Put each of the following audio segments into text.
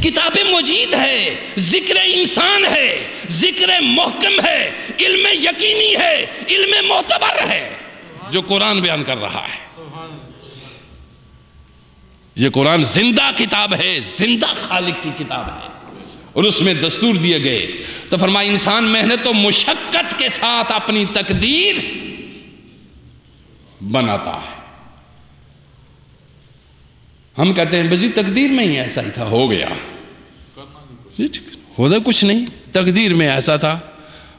کتاب مجید ہے، ذکر انسان ہے، ذکر محکم ہے، علم یقینی ہے، علم معتبر ہے جو قرآن بیان کر رہا ہے۔ یہ قرآن زندہ کتاب ہے، زندہ خالق کی کتاب ہے، اور اس میں دستور دیے گئے۔ تو فرمایا انسان محنت و مشقت کے ساتھ اپنی تقدیر بناتا ہے۔ ہم کہتے ہیں بس تقدیر میں ہی ایسا ہی تھا، ہو گیا، ہوتا کچھ نہیں، تقدیر میں ایسا تھا۔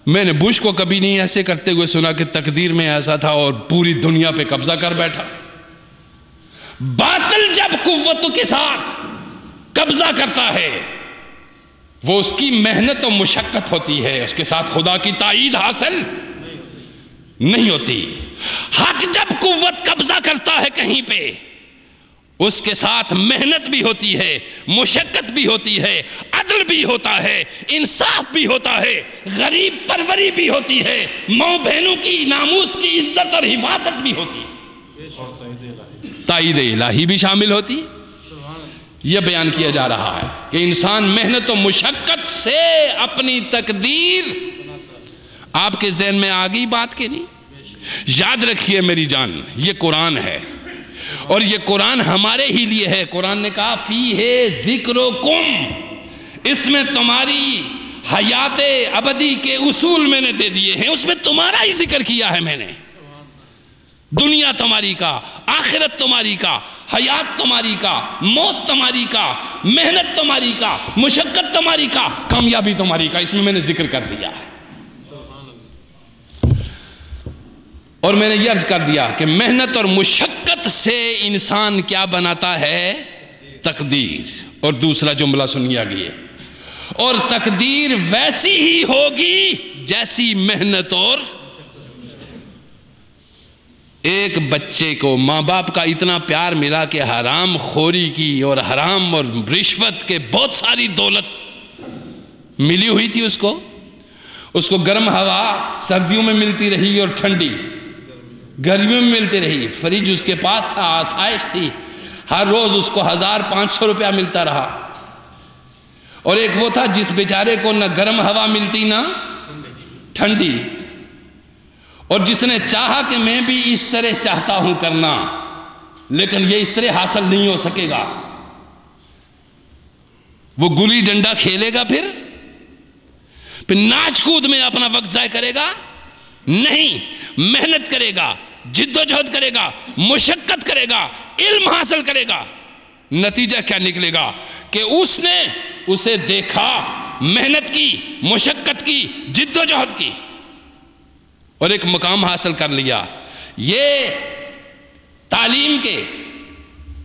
میں نے بش کو کبھی نہیں ایسے کرتے ہوئے سنا کہ تقدیر میں ایسا تھا اور پوری دنیا پہ قبضہ کر بیٹھا۔ باطل جب قوت کے ساتھ قبضہ کرتا ہے وہ اس کی محنت و مشقت ہوتی ہے، اس کے ساتھ خدا کی تائید حاصل نہیں ہوتی۔ حق جب قوت قبضہ کرتا ہے کہیں پہ اس کے ساتھ محنت بھی ہوتی ہے، مشقت بھی ہوتی ہے، عدل بھی ہوتا ہے، انصاف بھی ہوتا ہے، غریب پروری بھی ہوتی ہے، ماں بہنوں کی ناموس کی عزت اور حفاظت بھی ہوتی ہے، تائید الہی بھی شامل ہوتی۔ یہ بیان کیا جا رہا ہے کہ انسان محنت و مشقت سے اپنی تقدیر، آپ کے ذہن میں آگئی بات کے نہیں؟ یاد رکھیے میری جان، یہ قرآن ہے اور یہ قرآن ہمارے ہی لیے ہے۔ قرآن نے کہا فیہ ذکرکم، اس میں تمہاری حیات ابدی کے اصول میں نے دے دیے ہیں، اس میں تمہارا ہی ذکر کیا ہے میں نے۔ دنیا تمہاری کا، آخرت تمہاری کا، حیات تمہاری کا، موت تمہاری کا، محنت تمہاری کا، مشقت تمہاری کا، کامیابی تمہاری کا، اس میں نے ذکر کر دیا ہے۔ اور میں نے یہ عرض کر دیا کہ محنت اور مشقت سے انسان کیا بناتا ہے؟ تقدیر۔ اور دوسرا جملہ سنیے آگے، اور تقدیر ویسی ہی ہوگی جیسی محنت اور ایک بچے کو ماں باپ کا اتنا پیار ملا کہ حرام خوری کی اور حرام اور رشوت کے بہت ساری دولت ملی ہوئی تھی اس کو گرم ہوا سردیوں میں ملتی رہی اور ٹھنڈی گرمیوں میں ملتی رہی، فریج اس کے پاس تھا، آسائش تھی، ہر روز اس کو 1500 روپیہ ملتا رہا۔ اور ایک وہ تھا جس بیچارے کو نہ گرم ہوا ملتی نہ ٹھنڈی، اور جس نے چاہا کہ میں بھی اس طرح چاہتا ہوں کرنا لیکن یہ اس طرح حاصل نہیں ہو سکے گا، وہ گلی ڈنڈا کھیلے گا، پھر ناچ کود میں اپنا وقت ضائع کرے گا؟ نہیں، محنت کرے گا، جد و جہد کرے گا، مشقت کرے گا، علم حاصل کرے گا۔ نتیجہ کیا نکلے گا کہ اس نے اسے دیکھا، محنت کی، مشقت کی، جد و جہد کی اور ایک مقام حاصل کر لیا۔ یہ تعلیم کے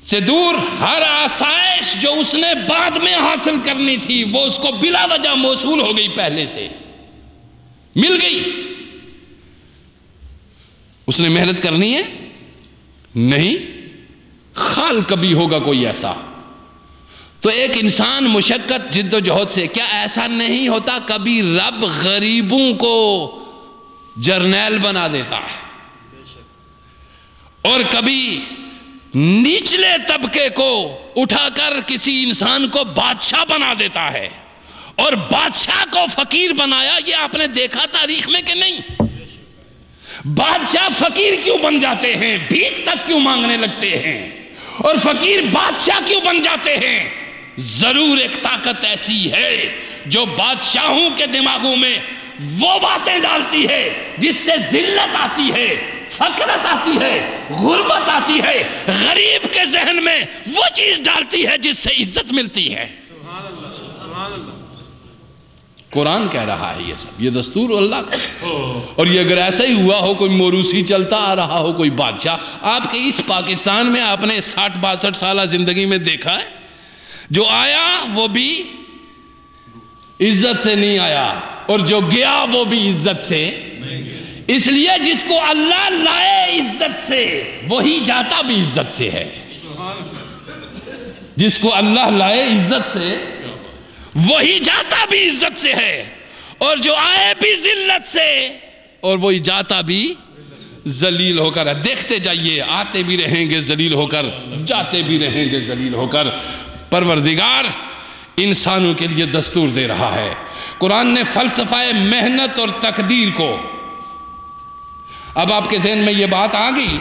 سے دور ہر آسائش جو اس نے بعد میں حاصل کرنی تھی وہ اس کو بلا وجہ موصول ہو گئی، پہلے سے مل گئی۔ اس نے محنت کرنی ہے؟ نہیں، خال کبھی ہوگا کوئی ایسا۔ تو ایک انسان مشقت جد و جہد سے، کیا ایسا نہیں ہوتا کبھی رب غریبوں کو جرنیل بنا دیتا ہے اور کبھی نچلے طبقے کو اٹھا کر کسی انسان کو بادشاہ بنا دیتا ہے، اور بادشاہ کو فقیر بنایا؟ یہ آپ نے دیکھا تاریخ میں کہ نہیں؟ بادشاہ فقیر کیوں بن جاتے ہیں؟ بھیک تک کیوں مانگنے لگتے ہیں؟ اور فقیر بادشاہ کیوں بن جاتے ہیں؟ ضرور ایک طاقت ایسی ہے جو بادشاہوں کے دماغوں میں وہ باتیں ڈالتی ہے جس سے ذلت آتی ہے، فقرت آتی ہے، غربت آتی ہے، غریب کے ذہن میں وہ چیز ڈالتی ہے جس سے عزت ملتی ہے۔ قرآن کہہ رہا ہے یہ سب، یہ دستور اللہ کا۔ اور یہ اگر ایسا ہی ہوا ہو، کوئی موروثی چلتا آ رہا ہو، کوئی بادشاہ، آپ کے اس پاکستان میں آپ نے 60-62 سالہ زندگی میں دیکھا ہے، جو آیا وہ بھی عزت سے نہیں آیا اور جو گیا وہ بھی عزت سے۔ اس لیے جس کو اللہ لائے عزت سے وہی جاتا بھی عزت سے ہے، جس کو اللہ لائے عزت سے وہی جاتا بھی عزت سے ہے، اور جو آئے بھی ذلت سے اور وہی جاتا بھی ذلیل ہو کر ہے۔ دیکھتے جائیے، آتے بھی رہیں گے ذلیل ہو کر، جاتے بھی رہیں گے ذلیل ہو کر۔ پروردگار انسانوں کے لیے دستور دے رہا ہے۔ قرآن نے فلسفہ محنت اور تقدیر کو، اب آپ کے ذہن میں یہ بات آ گئی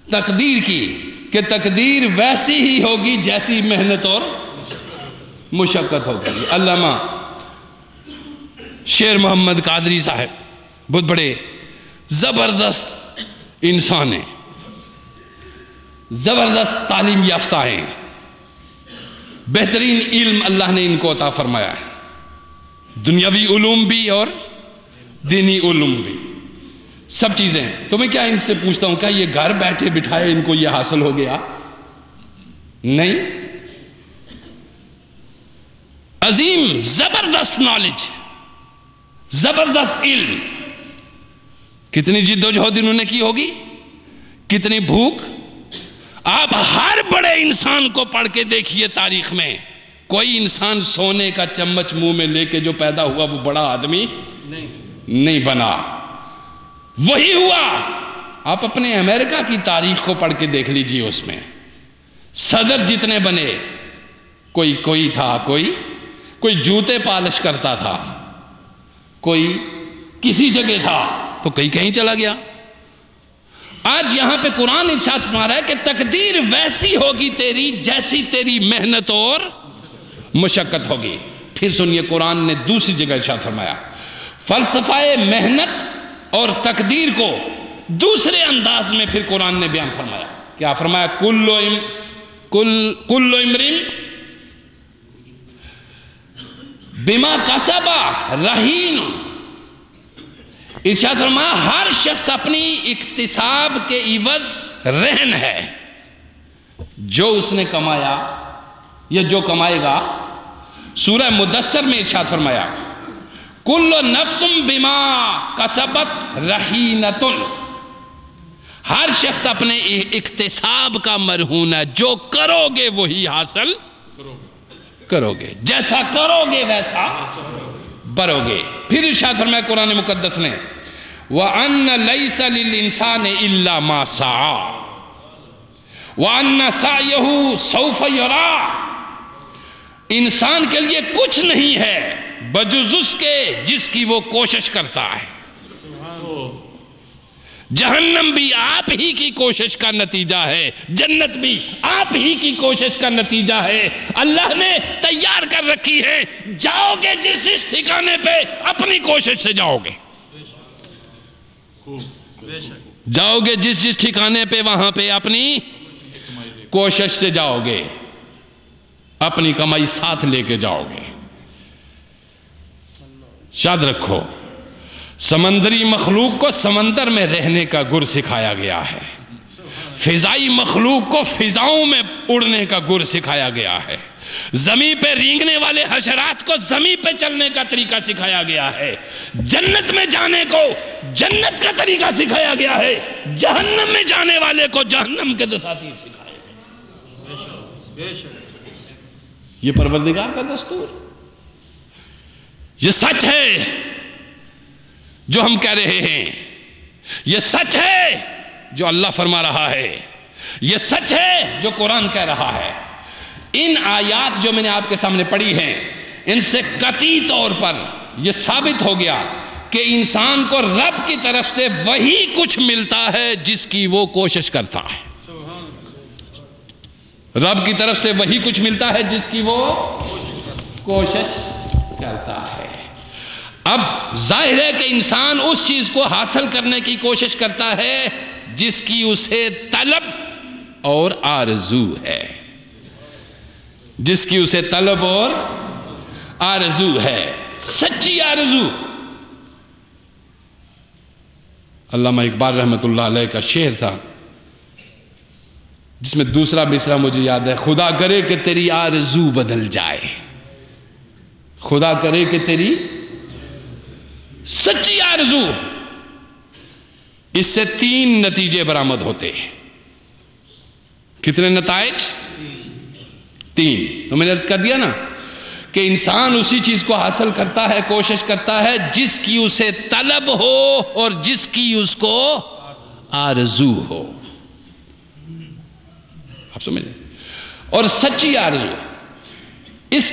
تقدیر کی کہ تقدیر ویسی ہی ہوگی جیسی محنت اور مشقت ہوگی۔ علامہ شیر محمد قادری صاحب بہت بڑے زبردست انسان ہیں، زبردست تعلیم یافتہ ہیں، بہترین علم اللہ نے ان کو عطا فرمایا ہے، دنیاوی علوم بھی اور دینی علوم بھی، سب چیزیں۔ تو میں کیا ان سے پوچھتا ہوں، کیا یہ گھر بیٹھے بٹھائے ان کو یہ حاصل ہو گیا؟ نہیں، عظیم زبردست نالج، زبردست علم، کتنی جد و جہد انہوں نے کی ہوگی، کتنی بھوک۔ آپ ہر بڑے انسان کو پڑھ کے دیکھیے تاریخ میں، کوئی انسان سونے کا چمچ منہ میں لے کے جو پیدا ہوا وہ بڑا آدمی نہیں بنا، وہی ہوا۔ آپ اپنے امریکہ کی تاریخ کو پڑھ کے دیکھ لیجئے، اس میں صدر جتنے بنے، کوئی تھا، کوئی جوتے پالش کرتا تھا، کوئی کسی جگہ تھا تو کہیں چلا گیا۔ آج یہاں پہ قرآن ارشاد فرما رہا ہے کہ تقدیر ویسی ہوگی تیری جیسی تیری محنت اور مشقت ہوگی۔ پھر سنیے قرآن نے دوسری جگہ ارشاد فرمایا، فلسفہ محنت اور تقدیر کو دوسرے انداز میں پھر قرآن نے بیان فرمایا۔ کیا فرمایا؟ کل امرئ بما کسب رہین۔ ارشاد فرمایا ہر شخص اپنی اکتساب کے عوض رہن ہے، جو اس نے کمایا یا جو کمائے گا۔ سورہ مدثر میں ارشاد فرمایا کل نفس بما کسبت رہینۃ، ہر شخص اپنے اکتساب کا مرہون ہے، جو کرو گے وہی حاصل کرو گے، جیسا کرو گے ویسا برو گے۔ پھر ارشاد فرمایا قرآن مقدس نے وَأَنَّ لَيْسَ لِلْإِنسَانِ إِلَّا مَا سَعَى وَأَنَّ سَعْيَهُ سَوْفَ يُرَى، انسان کے لیے کچھ نہیں ہے بجز اس کے جس کی وہ کوشش کرتا ہے۔ جہنم بھی آپ ہی کی کوشش کا نتیجہ ہے، جنت بھی آپ ہی کی کوشش کا نتیجہ ہے، اللہ نے تیار کر رکھی ہے۔ جاؤ گے جس ٹھکانے پہ اپنی کوشش سے جاؤ گے، جاؤ گے جس ٹھکانے پہ وہاں پہ اپنی کوشش سے جاؤ گے، اپنی کمائی ساتھ لے کے جاؤ گے۔ یاد رکھو، سمندری مخلوق کو سمندر میں رہنے کا گر سکھایا گیا ہے، فضائی مخلوق کو فضاؤں میں اڑنے کا گر سکھایا گیا ہے، زمین پہ رینگنے والے حشرات کو زمین پہ چلنے کا طریقہ سکھایا گیا ہے، جنت میں جانے کو جنت کا طریقہ سکھایا گیا ہے، جہنم میں جانے والے کو جہنم کے دساتیر سکھائے گئے۔ یہ پروردگار کا دستور، یہ سچ ہے جو ہم کہہ رہے ہیں، یہ سچ ہے جو اللہ فرما رہا ہے، یہ سچ ہے جو قرآن کہہ رہا ہے۔ ان آیات جو میں نے آپ کے سامنے پڑھی ہیں، ان سے قطعی طور پر یہ ثابت ہو گیا کہ انسان کو رب کی طرف سے وہی کچھ ملتا ہے جس کی وہ کوشش کرتا ہے۔ رب کی طرف سے وہی کچھ ملتا ہے جس کی وہ کوشش کرتا ہے۔ اب ظاہر ہے کہ انسان اس چیز کو حاصل کرنے کی کوشش کرتا ہے جس کی اسے طلب اور آرزو ہے، جس کی اسے طلب اور آرزو ہے، سچی آرزو۔ علامہ اقبال رحمۃ اللہ علیہ کا شعر تھا جس میں دوسرا مصرع مجھے یاد ہے، خدا کرے کہ تیری آرزو بدل جائے، خدا کرے کہ تیری سچی آرزو۔ اس سے 3 نتیجے برآمد ہوتے ہیں۔ کتنے نتائج؟ 3۔ تو میں نے عرض کر دیا نا کہ انسان اسی چیز کو حاصل کرتا ہے، کوشش کرتا ہے جس کی اسے طلب ہو اور جس کی اس کو آرزو ہو۔ آپ سمجھیں؟ اور سچی آرزو اس